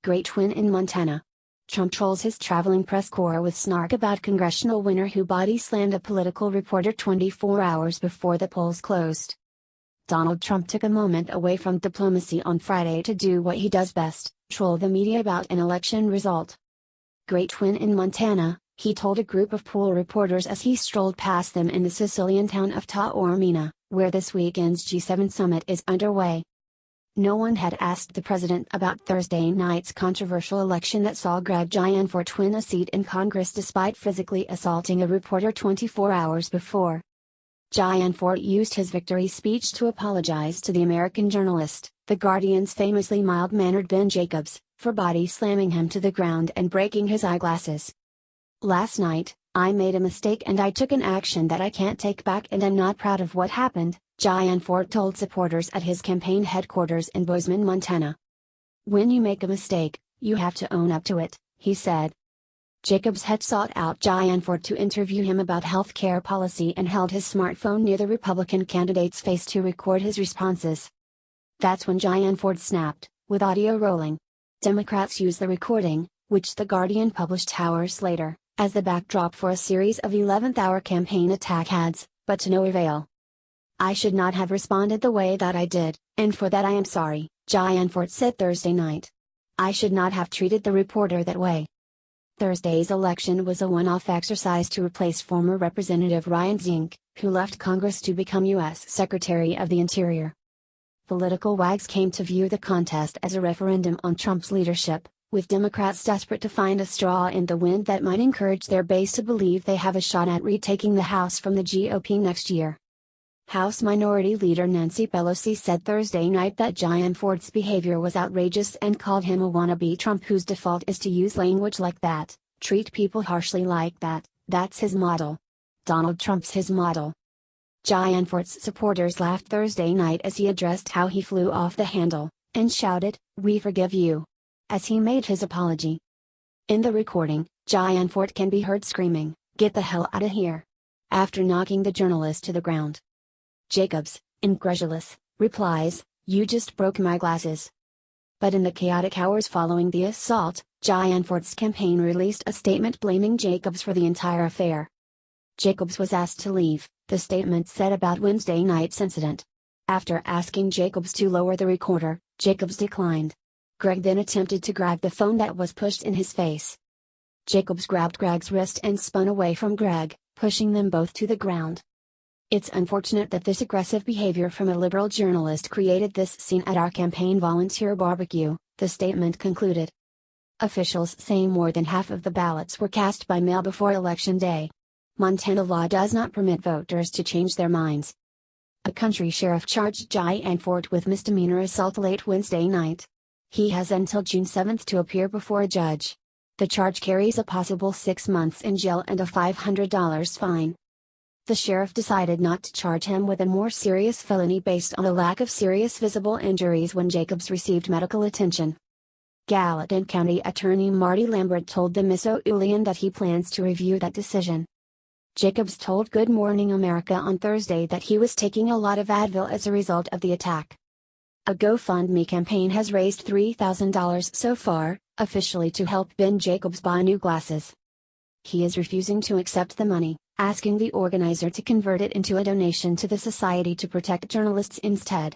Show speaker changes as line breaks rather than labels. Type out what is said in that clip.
Great win in Montana. Trump trolls his traveling press corps with snark about congressional winner who body slammed a political reporter 24 hours before the polls closed. Donald Trump took a moment away from diplomacy on Friday to do what he does best, troll the media about an election result. Great win in Montana, he told a group of pool reporters as he strolled past them in the Sicilian town of Taormina, where this weekend's G7 summit is underway. No one had asked the president about Thursday night's controversial election that saw Greg Gianforte win a seat in Congress despite physically assaulting a reporter 24 hours before. Gianforte used his victory speech to apologize to the American journalist, The Guardian's famously mild-mannered Ben Jacobs, for body slamming him to the ground and breaking his eyeglasses. "Last night, I made a mistake and I took an action that I can't take back and I'm not proud of what happened," Gianforte told supporters at his campaign headquarters in Bozeman, Montana. "When you make a mistake, you have to own up to it," he said. Jacobs had sought out Gianforte to interview him about health care policy and held his smartphone near the Republican candidate's face to record his responses. That's when Gianforte snapped, with audio rolling. Democrats used the recording, which The Guardian published hours later, as the backdrop for a series of 11th-hour campaign attack ads, but to no avail. "I should not have responded the way that I did, and for that I am sorry," Gianforte said Thursday night. "I should not have treated the reporter that way." Thursday's election was a one-off exercise to replace former Representative Ryan Zink, who left Congress to become U.S. Secretary of the Interior. Political wags came to view the contest as a referendum on Trump's leadership, with Democrats desperate to find a straw in the wind that might encourage their base to believe they have a shot at retaking the House from the GOP next year. House Minority Leader Nancy Pelosi said Thursday night that Gianforte's behavior was outrageous and called him a wannabe Trump whose default is to use language like that, treat people harshly like that. That's his model. Donald Trump's his model. Gianforte's supporters laughed Thursday night as he addressed how he flew off the handle, and shouted, "We forgive you," as he made his apology. In the recording, Gianforte can be heard screaming, "Get the hell out of here," after knocking the journalist to the ground. Jacobs, incredulous, replies, "You just broke my glasses." But in the chaotic hours following the assault, Gianforte's campaign released a statement blaming Jacobs for the entire affair. Jacobs was asked to leave, the statement said about Wednesday night's incident. After asking Jacobs to lower the recorder, Jacobs declined. Greg then attempted to grab the phone that was pushed in his face. Jacobs grabbed Greg's wrist and spun away from Greg, pushing them both to the ground. "It's unfortunate that this aggressive behavior from a liberal journalist created this scene at our campaign volunteer barbecue," the statement concluded. Officials say more than half of the ballots were cast by mail before Election Day. Montana law does not permit voters to change their minds. A country sheriff charged Gianforte with misdemeanor assault late Wednesday night. He has until June 7 to appear before a judge. The charge carries a possible 6 months in jail and a $500 fine. The sheriff decided not to charge him with a more serious felony based on a lack of serious visible injuries when Jacobs received medical attention. Gallatin County Attorney Marty Lambert told the Sicilian that he plans to review that decision. Jacobs told Good Morning America on Thursday that he was taking a lot of Advil as a result of the attack. A GoFundMe campaign has raised $3,000 so far, officially to help Ben Jacobs buy new glasses. He is refusing to accept the money, asking the organizer to convert it into a donation to the Society to Protect Journalists instead.